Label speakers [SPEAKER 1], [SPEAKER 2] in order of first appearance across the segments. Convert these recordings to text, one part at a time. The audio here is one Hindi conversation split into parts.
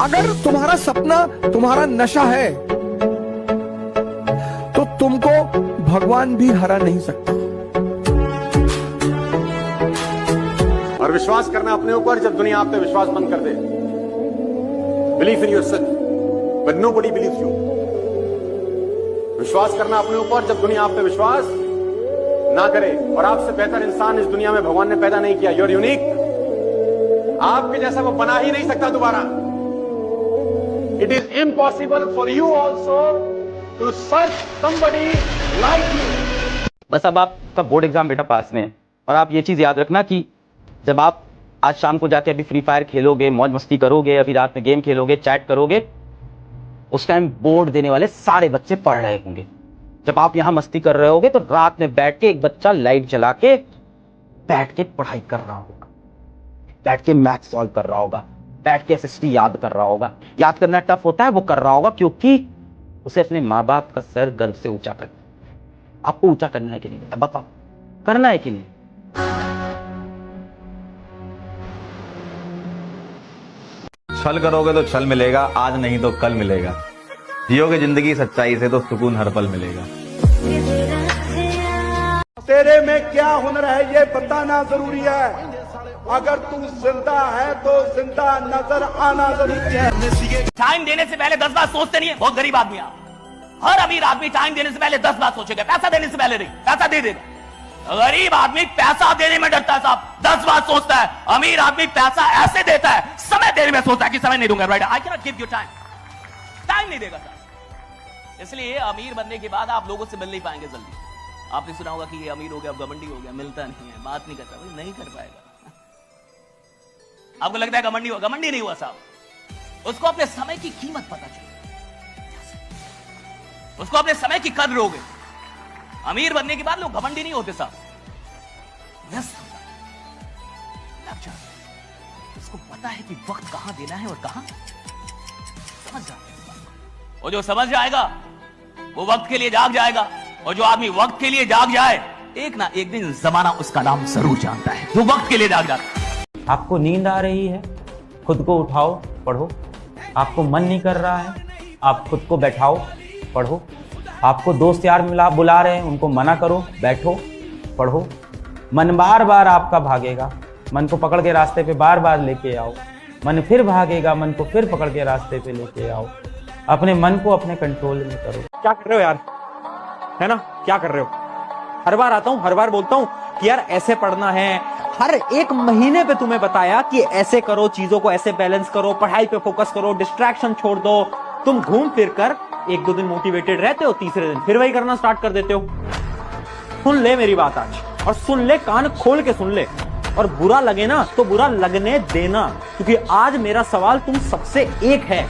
[SPEAKER 1] अगर तुम्हारा सपना तुम्हारा नशा है तो तुमको भगवान भी हरा नहीं सकता।
[SPEAKER 2] और विश्वास करना अपने ऊपर जब दुनिया आप पे विश्वास बंद कर दे। Believe in yourself but nobody believes you. विश्वास करना अपने ऊपर जब दुनिया आप पे विश्वास ना करे। और आपसे बेहतर इंसान इस दुनिया में भगवान ने पैदा नहीं किया। You are unique. आपके जैसा वो बना ही नहीं सकता दोबारा। It is impossible for you also to search somebody like you.
[SPEAKER 3] बस अब आपका बोर्ड एग्जाम बेटा पास में है, और आप ये चीज याद रखना कि जब आप आज शाम को जाके अभी फ्री फायर खेलोगे, मौज मस्ती करोगे, अभी रात में गेम खेलोगे, चैट करोगे, उस टाइम बोर्ड देने वाले सारे बच्चे पढ़ रहे होंगे। जब आप यहाँ मस्ती कर रहे होगे तो रात में बैठ के एक बच्चा लाइट जला के बैठ के पढ़ाई कर रहा होगा, बैठ के मैथ सॉल्व कर रहा होगा, बैठ के एसएसटी याद कर रहा होगा। याद करना टफ होता है, वो कर रहा होगा क्योंकि उसे अपने माँ बाप का सर गर्व से ऊंचा कर। आपको ऊंचा करना है कि नहीं बेटा, बताओ करना है कि नहीं?
[SPEAKER 4] छल करोगे तो छल मिलेगा, आज नहीं तो कल मिलेगा। जियोगे जिंदगी सच्चाई से तो सुकून हर पल मिलेगा।
[SPEAKER 5] तेरे में क्या हुनर है ये बताना जरूरी है। अगर तू जिंदा है तो जिंदा नजर आना जरूरी है।
[SPEAKER 6] टाइम देने से पहले 10 बार सोचते नहीं है। बहुत गरीब आदमी आप। हर अमीर आदमी टाइम देने से पहले 10 बार सोचेगा। पैसा देने से पहले नहीं, पैसा दे देगा। गरीब आदमी पैसा देने में डरता है साहब, 10 बार सोचता है। अमीर आदमी पैसा ऐसे देता है, समय देने में सोचता है कि समय नहीं दूंगा। Right, I can not give you time. Time नहीं देगा सर। इसलिए अमीर बनने के बाद आप लोगों से मिल नहीं पाएंगे जल्दी। आपने सुना होगा कि ये अमीर हो गया, अब घमंडी हो गया, मिलता नहीं है, बात नहीं करता। भाई नहीं कर पाएगा। आपको लगता है घमंडी हुआ? घमंडी नहीं हुआ साहब। उसको अपने समय की कीमत पता चली, उसको अपने समय की कद्र हो गई। अमीर बनने के बाद लोग घमंडी नहीं होते साहब, उसको पता है कि वक्त कहां देना है और कहां समझ जाए। और जो समझ जाएगा वो वक्त के लिए जाग जाएगा। और जो आदमी वक्त के लिए जाग जाए, एक ना एक दिन जमाना उसका नाम जरूर जानता है, जो वक्त के लिए जाग जाता है।
[SPEAKER 3] आपको नींद आ रही है, खुद को उठाओ, पढ़ो। आपको मन नहीं कर रहा है, आप खुद को बैठाओ, पढ़ो। आपको दोस्त यार बुला रहे हैं, उनको मना करो, बैठो, पढ़ो। मन बार बार आपका भागेगा, मन को पकड़ के रास्ते पे बार बार लेके आओ। मन फिर भागेगा, मन को फिर पकड़ के रास्ते पे लेके आओ। अपने मन को अपने कंट्रोल में करो।
[SPEAKER 7] क्या कर रहे हो यार, है ना? क्या कर रहे हो? हर बार आता हूं, हर बार बोलता हूं कि यार ऐसे पढ़ना है। हर एक महीने पे तुम्हें बताया कि ऐसे करो, चीजों को ऐसे बैलेंस करो, पढ़ाई पे फोकस करो, डिस्ट्रैक्शन छोड़ दो। तुम घूम फिर कर 1-2 दिन मोटिवेटेड रहते हो, तीसरे दिन फिर वही करना स्टार्ट कर देते हो। सुन ले मेरी बात आज, और सुन ले, कान खोल के सुन ले। और बुरा लगे ना तो बुरा लगने देना, क्योंकि आज मेरा सवाल तुम सबसे एक है,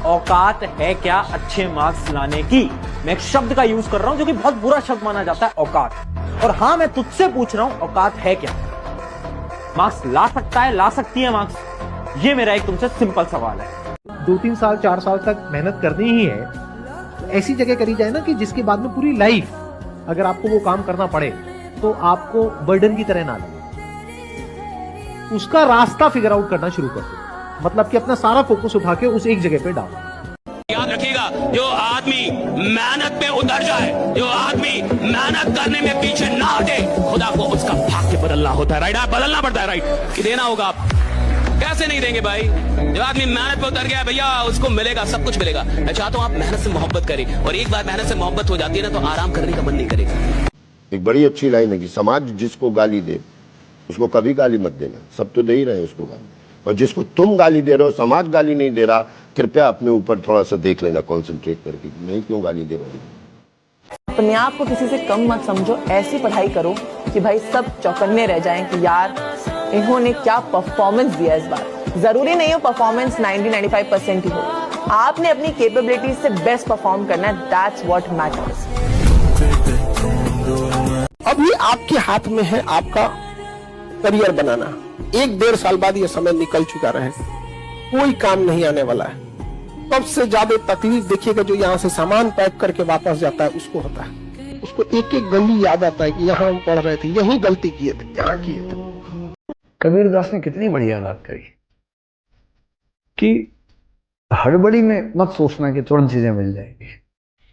[SPEAKER 7] औकात है क्या अच्छे मार्क्स लाने की? मैं एक शब्द का यूज कर रहा हूं जो कि बहुत बुरा शब्द माना जाता है, औकात। और हाँ, मैं तुझसे पूछ रहा हूं, औकात है क्या? मार्क्स ला सकता है, ला सकती है मार्क्स? ये मेरा एक तुमसे सिंपल सवाल है।
[SPEAKER 8] 2-3 साल 4 साल तक मेहनत करनी ही है, तो ऐसी जगह करी जाए ना कि जिसके बाद में पूरी लाइफ अगर आपको वो काम करना पड़े तो आपको बर्डन की तरह ना लगे। उसका रास्ता फिगर आउट करना शुरू कर दो, मतलब कि अपना सारा फोकस उठा के उस एक जगह पे डालो।
[SPEAKER 6] याद रखिएगा, जो आदमी मेहनत में उतर जाए, जो आदमी मेहनत करने में पीछे ना हटे, खुदा को उसका भाग्य बदलना होता है। राइट, आप बदलना पड़ता है। राइट, कि देना होगा। आप कैसे नहीं देंगे भाई? जो आदमी मेहनत पे उतर गया भैया, उसको मिलेगा, सब कुछ मिलेगा। मैं चाहता हूं आप मेहनत से मोहब्बत करें, और एक बार मेहनत से मोहब्बत हो जाती है ना तो आराम करने का मन नहीं करेगा।
[SPEAKER 9] एक बड़ी अच्छी लाइन है कि समाज जिसको गाली दे उसको कभी गाली मत देना। सब तो दे ही रहे हैं उसको गाली, और जिसको तुम गाली दे रहे हो, समाज गाली नहीं दे रहा, कृपया अपने ऊपर थोड़ा सा देख लेना, कॉन्सेंट्रेट करके मैं क्यों गाली दे रहा हूँ।
[SPEAKER 10] अपने आप को किसी से कम मत समझो, ऐसी पढ़ाई करो कि भाई सब चौकन्ने रह जाएं कि यार इन्होंने क्या परफॉर्मेंस दिया इस बार। जरूरी नहीं हो परफॉर्मेंस 90-95% ही हो, आपने अपनी कैपेबिलिटीज से बेस्ट परफॉर्म करना है। That's what matters.
[SPEAKER 1] अभी आपके हाथ में है आपका करियर बनाना। 1-1.5 साल बाद ये समय निकल चुका रहे, कोई काम नहीं आने वाला है। सबसे ज्यादा तकलीफ देखिएगा जो यहाँ से सामान पैक करके वापस जाता है उसको होता है। उसको एक एक गली याद आता है कि यहाँ हम पढ़ रहे थे, यही गलती किए थे, यहाँ किए थे।
[SPEAKER 11] कबीरदास ने कितनी बढ़िया बात कही कि हड़बड़ी में मत सोचना कि तुरंत चीजें मिल जाएगी।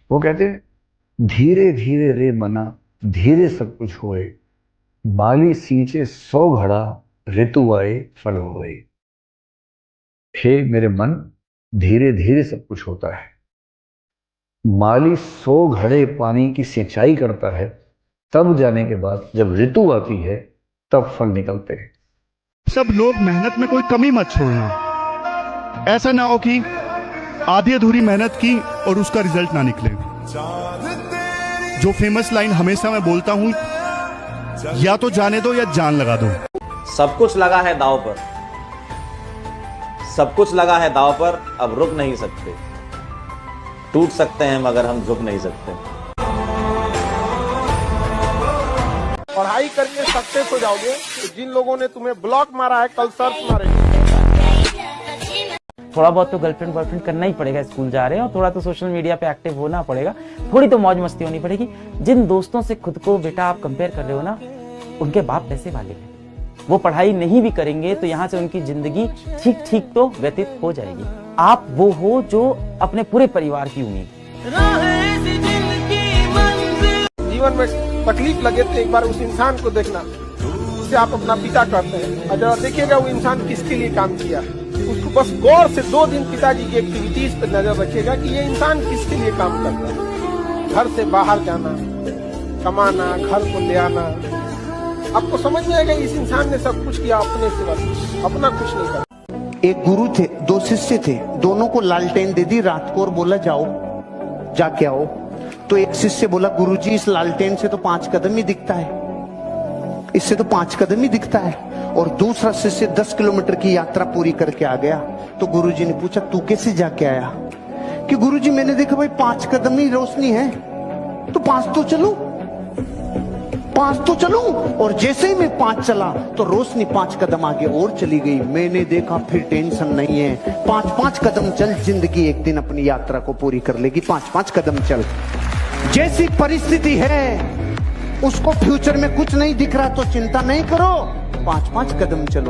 [SPEAKER 11] वो कहते हैं धीरे धीरे रे बना धीरे सब कुछ होए, बाली सींचे 100 घड़ा ऋतु आए फल होए। हे मेरे मन, धीरे धीरे सब कुछ होता है। माली 100 घड़े पानी की सिंचाई करता है, तब जाने के बाद जब ऋतु आती है तब फल निकलते हैं।
[SPEAKER 5] सब लोग मेहनत में कोई कमी मत छोड़ना। ऐसा ना हो कि आधी अधूरी मेहनत की और उसका रिजल्ट ना निकले। जो फेमस लाइन हमेशा मैं बोलता हूं, या तो जाने दो या जान लगा दो।
[SPEAKER 12] सब कुछ लगा है दांव पर, सब कुछ लगा है दांव पर, अब रुक नहीं सकते। टूट सकते हैं मगर हम झुक नहीं सकते।
[SPEAKER 1] पढ़ाई करके सक्सेस हो जाओगे तो जिन लोगों ने तुम्हें ब्लॉक मारा है कल सर्च मारेंगे।
[SPEAKER 3] थोड़ा बहुत तो गर्लफ्रेंड बॉयफ्रेंड करना ही पड़ेगा, स्कूल जा रहे हैं, और थोड़ा तो सोशल मीडिया पे एक्टिव होना पड़ेगा, थोड़ी तो मौज मस्ती होनी पड़ेगी। जिन दोस्तों से खुद को बेटा आप कंपेयर कर रहे हो ना, उनके बाप पैसे वाले हैं, वो पढ़ाई नहीं भी करेंगे तो यहाँ से उनकी जिंदगी ठीक ठीक तो व्यतीत हो जाएगी। आप वो हो जो अपने पूरे परिवार की उम्मीद।
[SPEAKER 1] जीवन में तकलीफ लगे तो एक बार उस इंसान को देखना जिसे आप अपना पिता कहते हैं, और जरा देखिएगा वो इंसान किसके लिए काम किया। उसको बस गौर से 2 दिन पिताजी की एक्टिविटीज पर नजर रखिएगा कि ये इंसान किसके लिए काम करता है। घर से बाहर जाना, कमाना, घर को ले आना, आपको समझ में आएगा इस इंसान ने सब कुछ किया अपने से, बस अपना कुछ नहीं करा।
[SPEAKER 13] एक गुरु थे, 2 शिष्य थे, दोनों को लालटेन दे दी रात को और बोला जाओ जाके आओ। तो एक शिष्य बोला गुरुजी इस लालटेन से तो 5 कदम ही दिखता है, इससे तो 5 कदम ही दिखता है। और दूसरा शिष्य 10 किलोमीटर की यात्रा पूरी करके आ गया। तो गुरुजी ने पूछा तू कैसे जाके आया? कि गुरुजी मैंने देखा भाई 5 कदम ही रोशनी है, तो 5 तो चलूं, 5 तो चलूं। और जैसे ही मैं 5 चला तो रोशनी 5 कदम आगे और चली गई। मैंने देखा फिर टेंशन नहीं है, 5-5 कदम चल, जिंदगी एक दिन अपनी यात्रा को पूरी कर लेगी। 5-5 कदम चल। जैसी परिस्थिति है उसको फ्यूचर में कुछ नहीं दिख रहा तो चिंता नहीं करो, 5-5 कदम चलो।